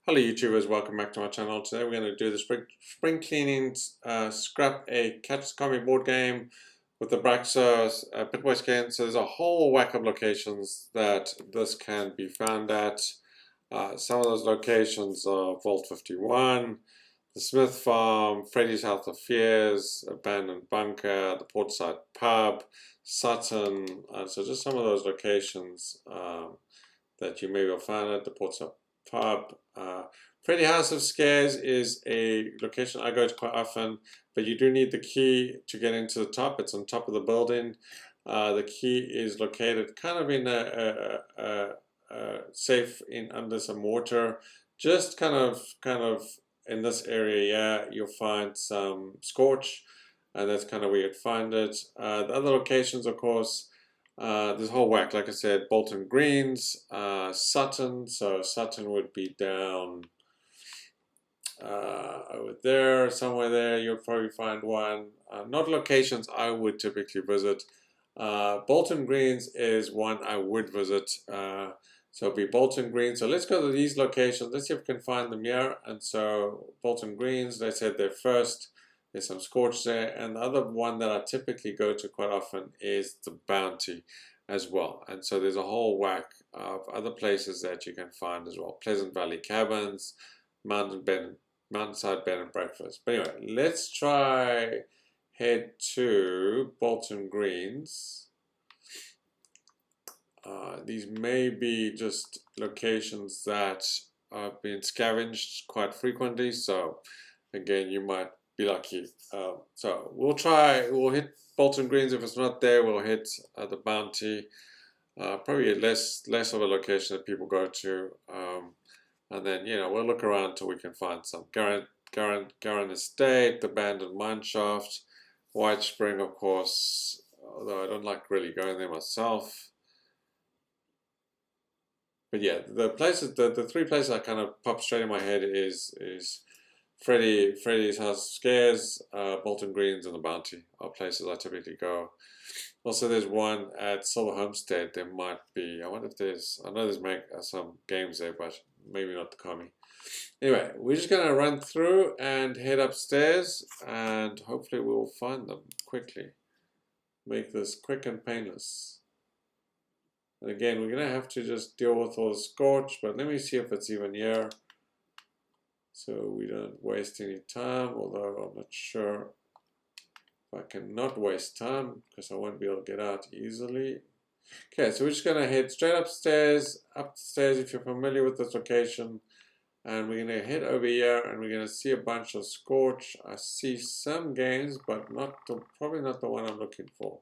Hello YouTubers, welcome back to my channel. Today we're going to do the spring cleaning scrap a Commie board game with the Abraxo Pip-Boy skin. So there's a whole whack of locations that this can be found at. Some of those locations are Vault 51, the Smith Farm, Freddy's House of Fears, Abandoned Bunker, the Portside Pub, Sutton. So just some of those locations that you may have found at the Portside Pub. Freddy House of Scares is a location I go to quite often, but you do need the key to get into the top. It's on top of the building. The key is located kind of in a safe in under some water. Just kind of in this area, yeah, you'll find some scorch, and that's kind of where you'd find it. The other locations, of course. There's a whole whack, like I said, Bolton Greens, Sutton, so Sutton would be down over there, somewhere there, you'll probably find one. Not locations I would typically visit. Bolton Greens is one I would visit, so it'll be Bolton Greens. So let's go to these locations, let's see if we can find them here. And so Bolton Greens, they said they're first. There's some scorch there, and the other one that I typically go to quite often is the Bounty as well. And so there's a whole whack of other places that you can find as well. Pleasant Valley Cabins, Mountainside Bed and Breakfast. But anyway, let's try head to Bolton Greens. These may be just locations that are being scavenged quite frequently. So again, you might be lucky. So we'll hit Bolton Greens. If it's not there, we'll hit the Bounty. Probably less of a location that people go to. And then, we'll look around until we can find some. Garran Estate, the Abandoned Mineshaft, White Spring, of course, although I don't like really going there myself. But yeah, the places, the three places that kind of pop straight in my head is Freddy's House of Scares, Bolton Greens, and the Bounty are places I typically go. Also, there's one at Silver Homestead. There might be. I wonder if I know there's some games there, but maybe not the Commie. Anyway, we're just gonna run through and head upstairs, and hopefully we'll find them quickly. Make this quick and painless. And again, we're gonna have to just deal with all the scorch, but let me see if it's even here, so we don't waste any time, although I'm not sure if I can not waste time because I won't be able to get out easily. Okay, so we're just going to head straight upstairs if you're familiar with this location, and we're going to head over here and we're going to see a bunch of scorch. I see some games, but probably not the one I'm looking for.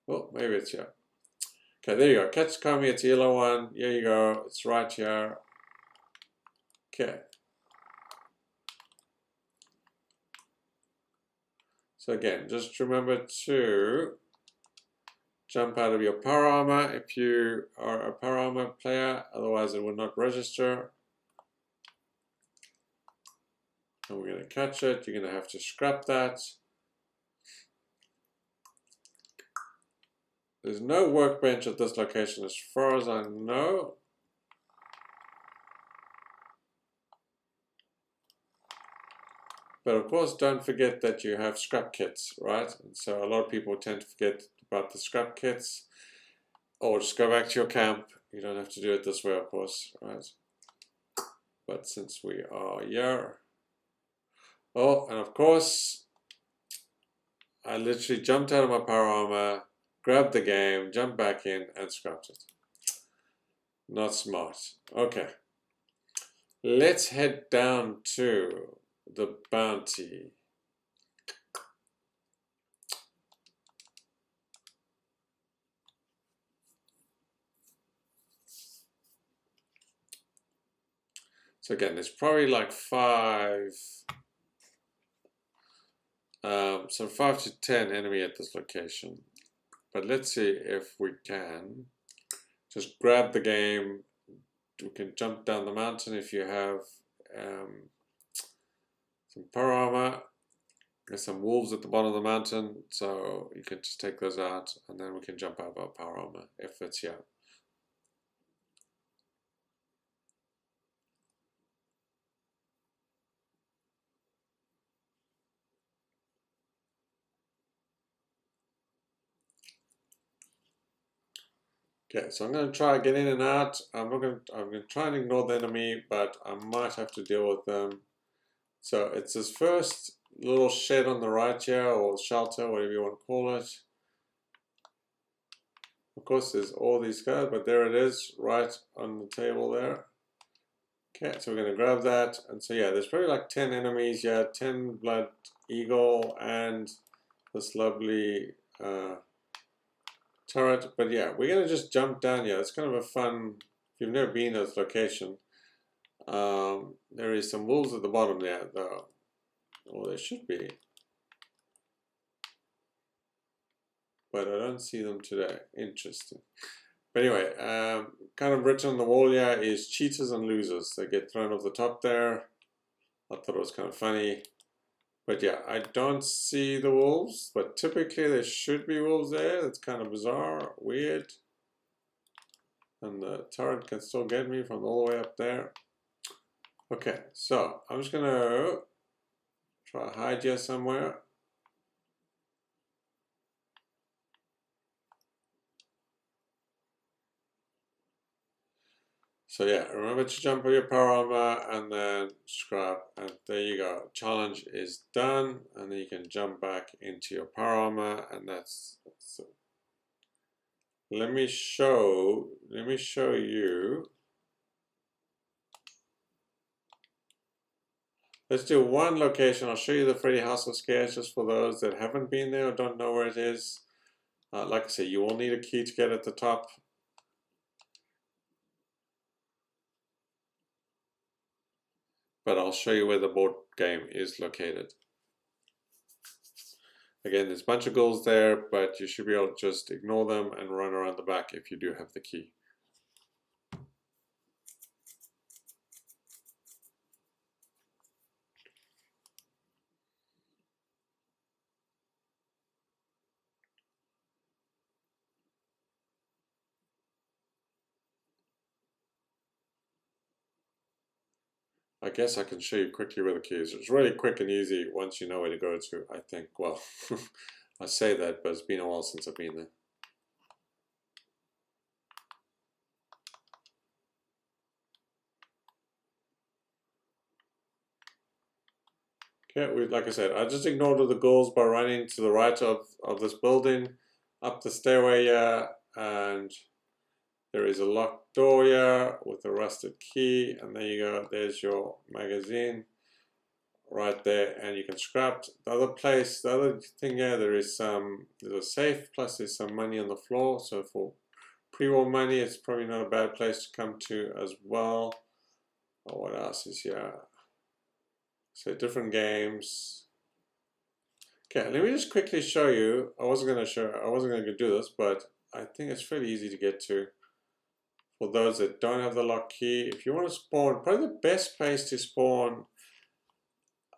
Well, maybe it's here. Okay, there you go. Catch Commie, it's a yellow one. Here you go. It's right here. Okay. So again, just remember to jump out of your power armor if you are a power armor player, otherwise it will not register. And we're going to catch it. You're going to have to scrap that. There's no workbench at this location as far as I know. But of course, don't forget that you have scrap kits, right? And so a lot of people tend to forget about the scrap kits, or just go back to your camp. You don't have to do it this way, of course, right? But since we are here, oh, and of course, I literally jumped out of my power armor, grabbed the game, jumped back in, and scrapped it. Not smart. Okay. Let's head down to the Bounty. So again, there's probably like 5 to 10 enemy at this location. But let's see if we can just grab the game. We can jump down the mountain if you have some power armor. There's some wolves at the bottom of the mountain, so you can just take those out, and then we can jump out of our power armor if it's here. Okay, so I'm going to try get in and out. I'm going to try and ignore the enemy, but I might have to deal with them. So it's this first little shed on the right here, or shelter, whatever you want to call it. Of course, there's all these guys, but there it is, right on the table there. Okay, so we're going to grab that. And so yeah, there's probably like 10 enemies here, 10 blood eagle, and this lovely turret. But yeah, we're going to just jump down here. It's kind of a fun, if you've never been to this location. There is some wolves at the bottom there, though. Or there should be. But I don't see them today. Interesting. But anyway, kind of written on the wall here is cheaters and losers. They get thrown off the top there. I thought it was kind of funny. But yeah, I don't see the wolves, but typically there should be wolves there. That's kind of bizarre, weird. And the turret can still get me from all the way up there. Okay, so I'm just gonna try to hide here somewhere. So yeah, remember to jump on your power armor and then scrap, and there you go. Challenge is done, and then you can jump back into your power armor, and that's so. Let me show you. Let's do one location. I'll show you the Freddy House of Scares just for those that haven't been there or don't know where it is. Like I said, you will need a key to get at the top. But I'll show you where the board game is located. Again, there's a bunch of ghouls there, but you should be able to just ignore them and run around the back if you do have the key. I guess I can show you quickly where the key is. It's really quick and easy once you know where to go to, I think. Well, I say that, but it's been a while since I've been there. Okay, like I said, I just ignored all the ghouls by running to the right of this building, up the stairway here, and there is a locked door here with a rusted key, and there you go, there's your magazine right there, and you can scrap. The other place, the other thing here, there's a safe, plus there's some money on the floor, so for pre-war money, it's probably not a bad place to come to as well. Oh, what else is here? So different games. Okay, let me just quickly show you. I wasn't going to do this, but I think it's fairly easy to get to. For those that don't have the lock key, if you want to spawn, probably the best place to spawn,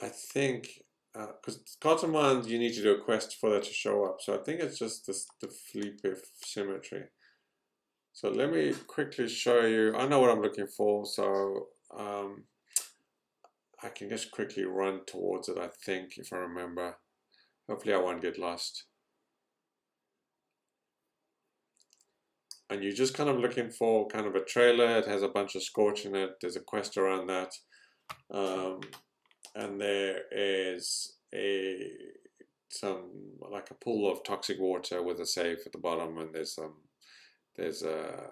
I think, because Carton Mines, you need to do a quest for that to show up. So I think it's just the Fleepif Cemetery. So let me quickly show you. I know what I'm looking for, so I can just quickly run towards it, I think, if I remember. Hopefully I won't get lost. And you're just kind of looking for kind of a trailer. It has a bunch of scorch in it. There's a quest around that. And there is some like a pool of toxic water with a safe at the bottom, and there's a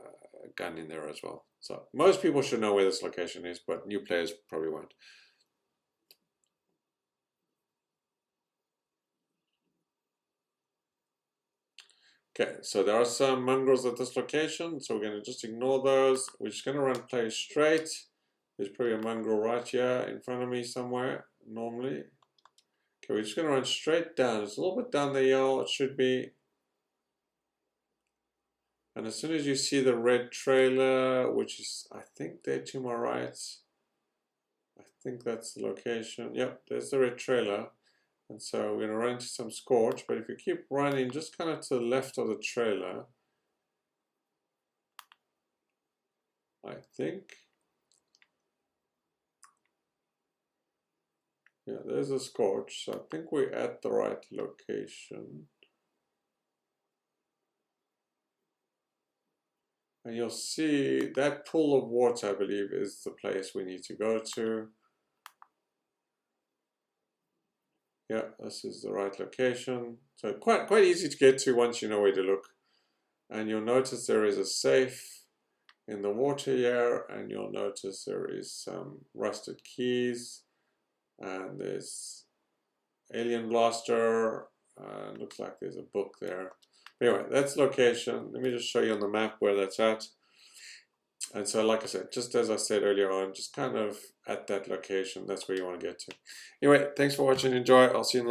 gun in there as well. So most people should know where this location is, but new players probably won't. Okay, so there are some mongrels at this location, so we're going to just ignore those. We're just going to run play straight. There's probably a mongrel right here in front of me somewhere, normally. Okay, we're just going to run straight down. It's a little bit down the hill, it should be. And as soon as you see the red trailer, which is, I think, there to my right. I think that's the location. Yep, there's the red trailer. And so we're going to run into some scorch, but if you keep running just kind of to the left of the trailer, I think. Yeah, there's a scorch, so I think we're at the right location. And you'll see that pool of water, I believe, is the place we need to go to. Yeah, this is the right location. So quite easy to get to once you know where to look. And you'll notice there is a safe in the water here, and you'll notice there is some rusted keys, and there's alien blaster. Looks like there's a book there. Anyway, that's location. Let me just show you on the map where that's at. And so, like I said, just as I said earlier on, just kind of at that location, that's where you want to get to. Anyway, thanks for watching. Enjoy. I'll see you in the